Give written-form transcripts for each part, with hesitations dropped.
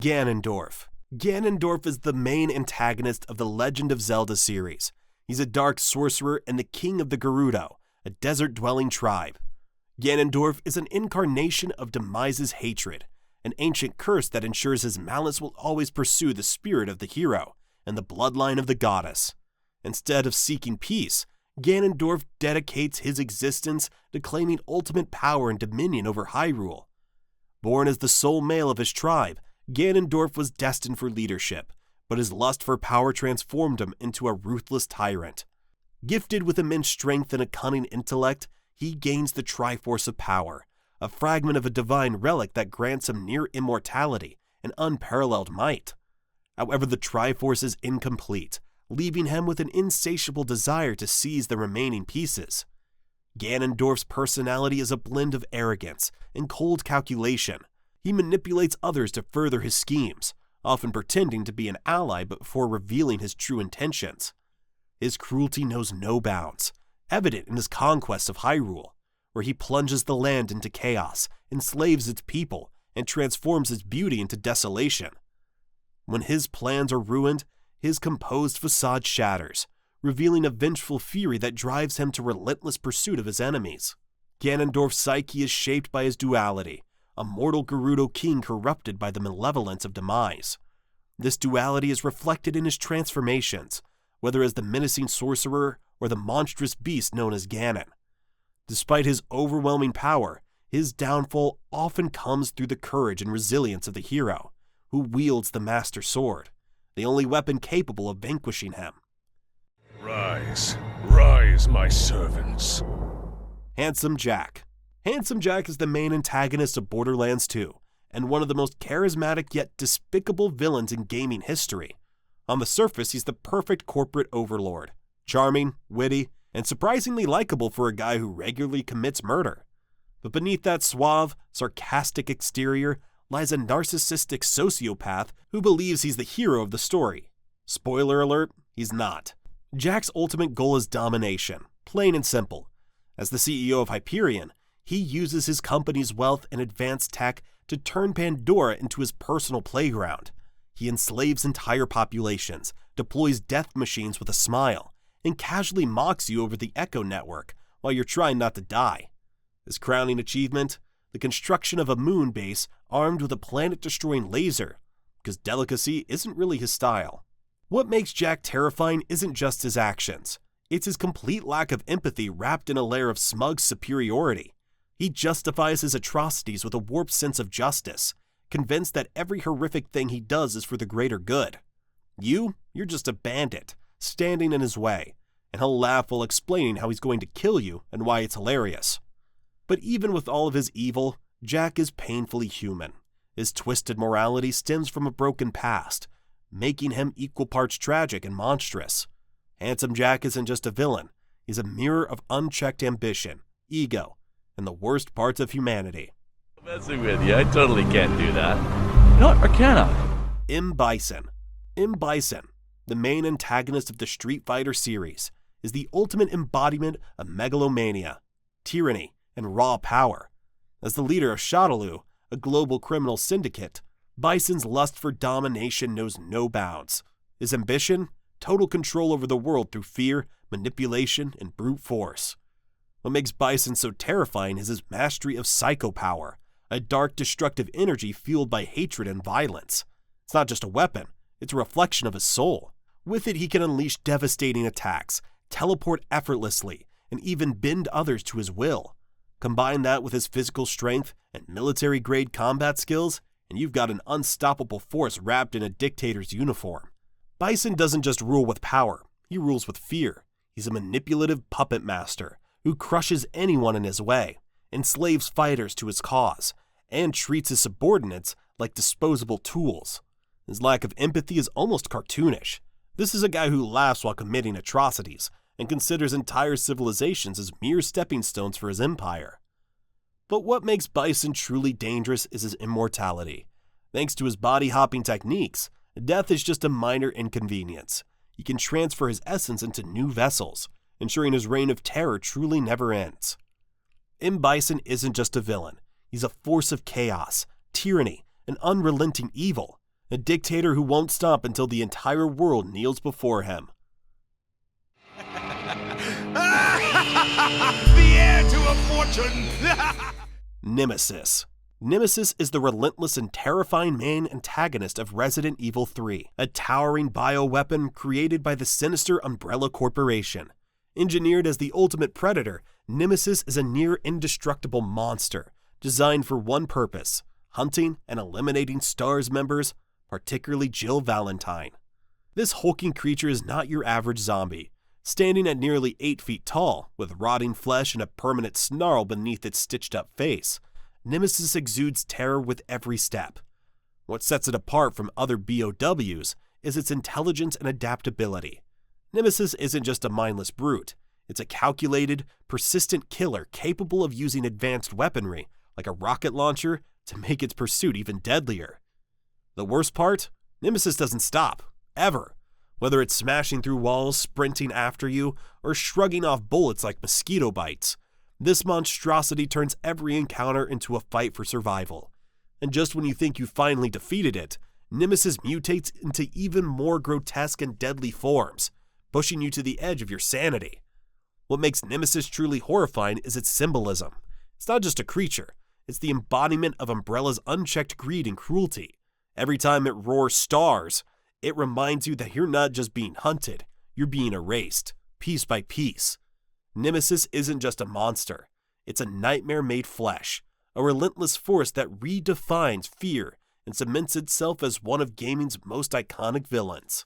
Ganondorf. Ganondorf is the main antagonist of the Legend of Zelda series. He's a dark sorcerer and the king of the Gerudo, a desert-dwelling tribe. Ganondorf is an incarnation of Demise's hatred, an ancient curse that ensures his malice will always pursue the spirit of the hero and the bloodline of the goddess. Instead of seeking peace, Ganondorf dedicates his existence to claiming ultimate power and dominion over Hyrule. Born as the sole male of his tribe, Ganondorf was destined for leadership, but his lust for power transformed him into a ruthless tyrant. Gifted with immense strength and a cunning intellect, he gains the Triforce of Power, a fragment of a divine relic that grants him near immortality and unparalleled might. However, the Triforce is incomplete, leaving him with an insatiable desire to seize the remaining pieces. Ganondorf's personality is a blend of arrogance and cold calculation. He manipulates others to further his schemes, often pretending to be an ally before revealing his true intentions. His cruelty knows no bounds, evident in his conquest of Hyrule, where he plunges the land into chaos, enslaves its people, and transforms its beauty into desolation. When his plans are ruined, his composed facade shatters, revealing a vengeful fury that drives him to relentless pursuit of his enemies. Ganondorf's psyche is shaped by his duality, a mortal Gerudo king corrupted by the malevolence of Demise. This duality is reflected in his transformations, whether as the menacing sorcerer or the monstrous beast known as Ganon. Despite his overwhelming power, his downfall often comes through the courage and resilience of the hero, who wields the Master Sword, the only weapon capable of vanquishing him. Rise, rise, my servants. Handsome Jack. Handsome Jack is the main antagonist of Borderlands 2, and one of the most charismatic yet despicable villains in gaming history. On the surface, he's the perfect corporate overlord, charming, witty, and surprisingly likable for a guy who regularly commits murder. But beneath that suave, sarcastic exterior lies a narcissistic sociopath who believes he's the hero of the story. Spoiler alert, he's not. Jack's ultimate goal is domination, plain and simple. As the CEO of Hyperion, he uses his company's wealth and advanced tech to turn Pandora into his personal playground. He enslaves entire populations, deploys death machines with a smile, and casually mocks you over the Echo network while you're trying not to die. His crowning achievement? The construction of a moon base armed with a planet-destroying laser, because delicacy isn't really his style. What makes Jack terrifying isn't just his actions. It's his complete lack of empathy wrapped in a layer of smug superiority. He justifies his atrocities with a warped sense of justice, convinced that every horrific thing he does is for the greater good. You're just a bandit, standing in his way, and he'll laugh while explaining how he's going to kill you and why it's hilarious. But even with all of his evil, Jack is painfully human. His twisted morality stems from a broken past, making him equal parts tragic and monstrous. Handsome Jack isn't just a villain, he's a mirror of unchecked ambition, ego, and the worst parts of humanity. I'm messing with you, I totally can't do that. Not or can I? Bison. Bison, the main antagonist of the Street Fighter series, is the ultimate embodiment of megalomania, tyranny, and raw power. As the leader of Shadaloo, a global criminal syndicate, Bison's lust for domination knows no bounds. His ambition? Total control over the world through fear, manipulation, and brute force. What makes Bison so terrifying is his mastery of psychopower, a dark, destructive energy fueled by hatred and violence. It's not just a weapon, it's a reflection of his soul. With it, he can unleash devastating attacks, teleport effortlessly, and even bend others to his will. Combine that with his physical strength and military-grade combat skills, and you've got an unstoppable force wrapped in a dictator's uniform. Bison doesn't just rule with power, he rules with fear. He's a manipulative puppet master who crushes anyone in his way, enslaves fighters to his cause, and treats his subordinates like disposable tools. His lack of empathy is almost cartoonish. This is a guy who laughs while committing atrocities and considers entire civilizations as mere stepping stones for his empire. But what makes Bison truly dangerous is his immortality. Thanks to his body-hopping techniques, death is just a minor inconvenience. He can transfer his essence into new vessels, ensuring his reign of terror truly never ends. Bison isn't just a villain. He's a force of chaos, tyranny, and unrelenting evil. a dictator who won't stop until the entire world kneels before him. The heir to a fortune! Nemesis. Nemesis is the relentless and terrifying main antagonist of Resident Evil 3, a towering bioweapon created by the sinister Umbrella Corporation. Engineered as the ultimate predator, Nemesis is a near indestructible monster, designed for one purpose: hunting and eliminating STARS members, particularly Jill Valentine. This hulking creature is not your average zombie. Standing at nearly 8 feet tall, with rotting flesh and a permanent snarl beneath its stitched-up face, Nemesis exudes terror with every step. What sets it apart from other BOWs is its intelligence and adaptability. Nemesis isn't just a mindless brute, it's a calculated, persistent killer capable of using advanced weaponry, like a rocket launcher, to make its pursuit even deadlier. The worst part? Nemesis doesn't stop, ever. Whether it's smashing through walls, sprinting after you, or shrugging off bullets like mosquito bites, this monstrosity turns every encounter into a fight for survival. And just when you think you finally defeated it, Nemesis mutates into even more grotesque and deadly forms, pushing you to the edge of your sanity. What makes Nemesis truly horrifying is its symbolism. It's not just a creature, it's the embodiment of Umbrella's unchecked greed and cruelty. Every time it roars STARS, it reminds you that you're not just being hunted, you're being erased, piece by piece. Nemesis isn't just a monster, it's a nightmare made flesh, a relentless force that redefines fear and cements itself as one of gaming's most iconic villains.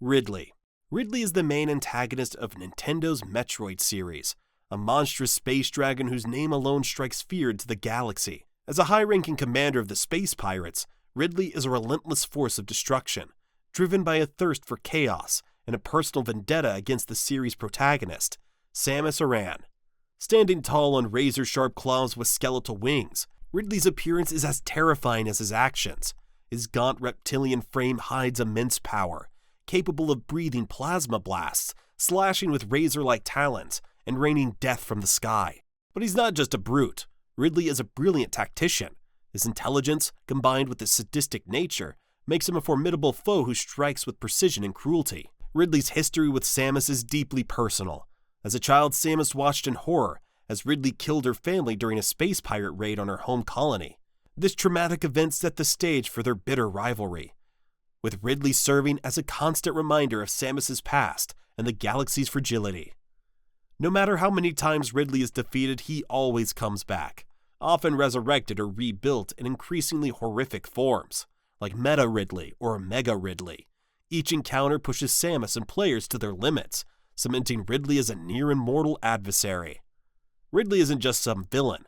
Ridley. Ridley is the main antagonist of Nintendo's Metroid series, a monstrous space dragon whose name alone strikes fear into the galaxy. As a high-ranking commander of the Space Pirates, Ridley is a relentless force of destruction, driven by a thirst for chaos and a personal vendetta against the series' protagonist, Samus Aran. Standing tall on razor-sharp claws with skeletal wings, Ridley's appearance is as terrifying as his actions. His gaunt reptilian frame hides immense power, capable of breathing plasma blasts, slashing with razor-like talons, and raining death from the sky. But he's not just a brute. Ridley is a brilliant tactician. His intelligence, combined with his sadistic nature, makes him a formidable foe who strikes with precision and cruelty. Ridley's history with Samus is deeply personal. As a child, Samus watched in horror as Ridley killed her family during a space pirate raid on her home colony. This traumatic event set the stage for their bitter rivalry, with Ridley serving as a constant reminder of Samus's past and the galaxy's fragility. No matter how many times Ridley is defeated, he always comes back, often resurrected or rebuilt in increasingly horrific forms, like Meta Ridley or Mega Ridley. Each encounter pushes Samus and players to their limits, cementing Ridley as a near-immortal adversary. Ridley isn't just some villain.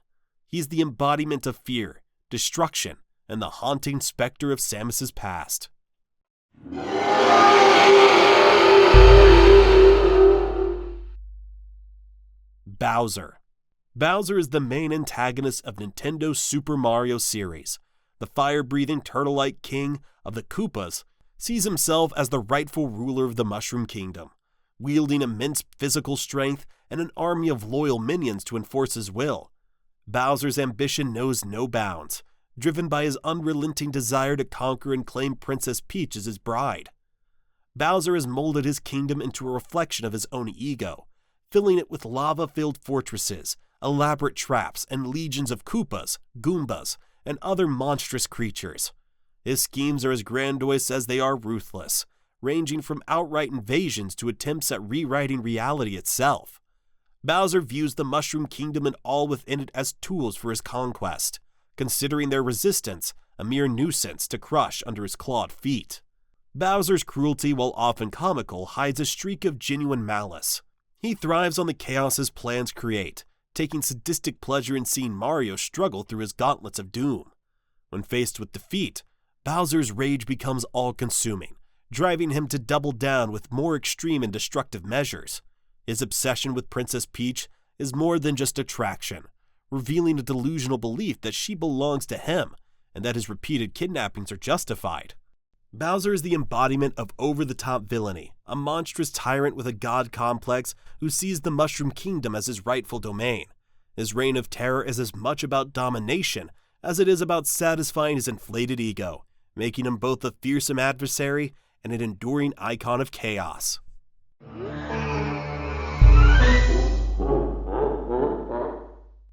He's the embodiment of fear, destruction, and the haunting specter of Samus's past. Bowser. Bowser is the main antagonist of Nintendo's Super Mario series. The fire-breathing turtle-like king of the Koopas sees himself as the rightful ruler of the Mushroom Kingdom, wielding immense physical strength and an army of loyal minions to enforce his will. Bowser's ambition knows no bounds, driven by his unrelenting desire to conquer and claim Princess Peach as his bride. Bowser has molded his kingdom into a reflection of his own ego, filling it with lava-filled fortresses, elaborate traps, and legions of Koopas, Goombas, and other monstrous creatures. His schemes are as grandiose as they are ruthless, ranging from outright invasions to attempts at rewriting reality itself. Bowser views the Mushroom Kingdom and all within it as tools for his conquest, considering their resistance a mere nuisance to crush under his clawed feet. Bowser's cruelty, while often comical, hides a streak of genuine malice. He thrives on the chaos his plans create, taking sadistic pleasure in seeing Mario struggle through his gauntlets of doom. When faced with defeat, Bowser's rage becomes all-consuming, driving him to double down with more extreme and destructive measures. His obsession with Princess Peach is more than just attraction, revealing a delusional belief that she belongs to him and that his repeated kidnappings are justified. Bowser is the embodiment of over-the-top villainy, a monstrous tyrant with a god complex who sees the Mushroom Kingdom as his rightful domain. His reign of terror is as much about domination as it is about satisfying his inflated ego, making him both a fearsome adversary and an enduring icon of chaos.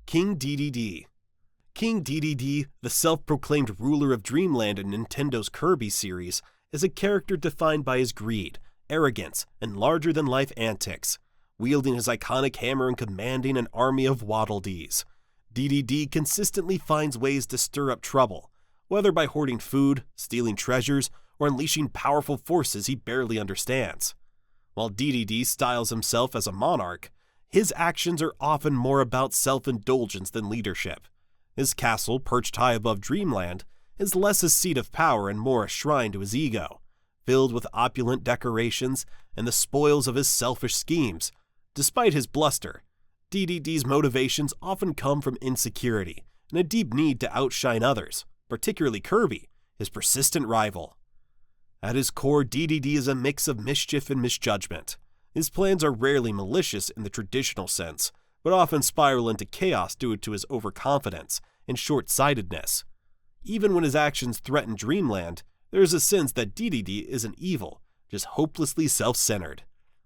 King Dedede. King Dedede, the self-proclaimed ruler of Dreamland in Nintendo's Kirby series, is a character defined by his greed, arrogance, and larger-than-life antics. Wielding his iconic hammer and commanding an army of Waddle Dees, Dedede consistently finds ways to stir up trouble, whether by hoarding food, stealing treasures, or unleashing powerful forces he barely understands. While Dedede styles himself as a monarch, his actions are often more about self-indulgence than leadership. His castle, perched high above Dreamland, is less a seat of power and more a shrine to his ego, filled with opulent decorations and the spoils of his selfish schemes. Despite his bluster, Dedede's motivations often come from insecurity and a deep need to outshine others, particularly Kirby, his persistent rival. At his core, Dedede is a mix of mischief and misjudgment. His plans are rarely malicious in the traditional sense, but often spiral into chaos due to his overconfidence and short-sightedness. Even when his actions threaten Dreamland, there is a sense that Dedede isn't evil, just hopelessly self-centered.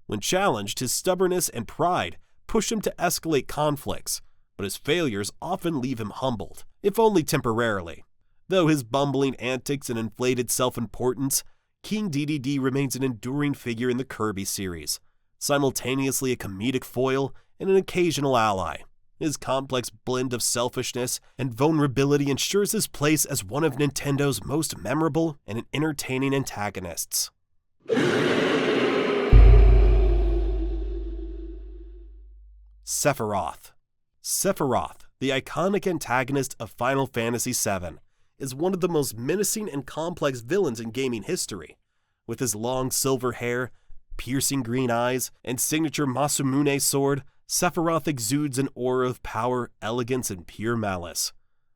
When challenged, his stubbornness and pride push him to escalate conflicts, but his failures often leave him humbled, if only temporarily. Though his bumbling antics and inflated self-importance, King Dedede remains an enduring figure in the Kirby series, simultaneously a comedic foil and an occasional ally. His complex blend of selfishness and vulnerability ensures his place as one of Nintendo's most memorable and entertaining antagonists. Sephiroth. Sephiroth, the iconic antagonist of Final Fantasy VII, is one of the most menacing and complex villains in gaming history. With his long silver hair, piercing green eyes, and signature Masamune sword, Sephiroth exudes an aura of power, elegance, and pure malice.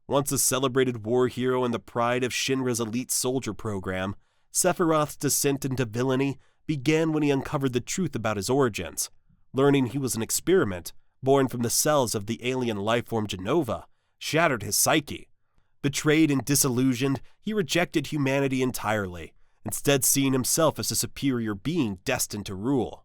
Once a celebrated war hero and the pride of Shinra's elite soldier program, Sephiroth's descent into villainy began when he uncovered the truth about his origins. Learning he was an experiment, born from the cells of the alien lifeform Genova, shattered his psyche. Betrayed and disillusioned, he rejected humanity entirely, instead seeing himself as a superior being destined to rule.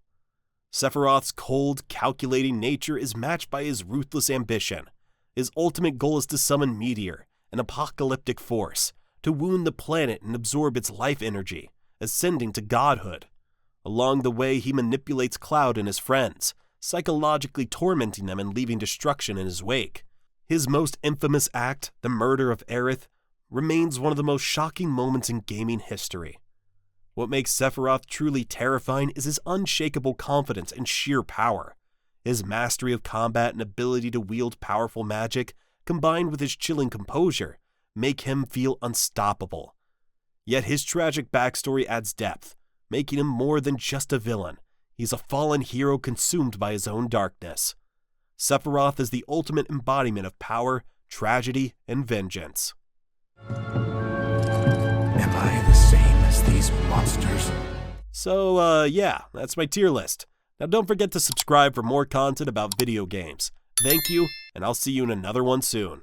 Sephiroth's cold, calculating nature is matched by his ruthless ambition. His ultimate goal is to summon Meteor, an apocalyptic force, to wound the planet and absorb its life energy, ascending to godhood. Along the way, he manipulates Cloud and his friends, psychologically tormenting them and leaving destruction in his wake. His most infamous act, the murder of Aerith, remains one of the most shocking moments in gaming history. What makes Sephiroth truly terrifying is his unshakable confidence and sheer power. His mastery of combat and ability to wield powerful magic, combined with his chilling composure, make him feel unstoppable. Yet his tragic backstory adds depth, making him more than just a villain. He's a fallen hero consumed by his own darkness. Sephiroth is the ultimate embodiment of power, tragedy, and vengeance. Am I the same as these monsters? So, yeah, that's my tier list. Now don't forget to subscribe for more content about video games. Thank you, and I'll see you in another one soon.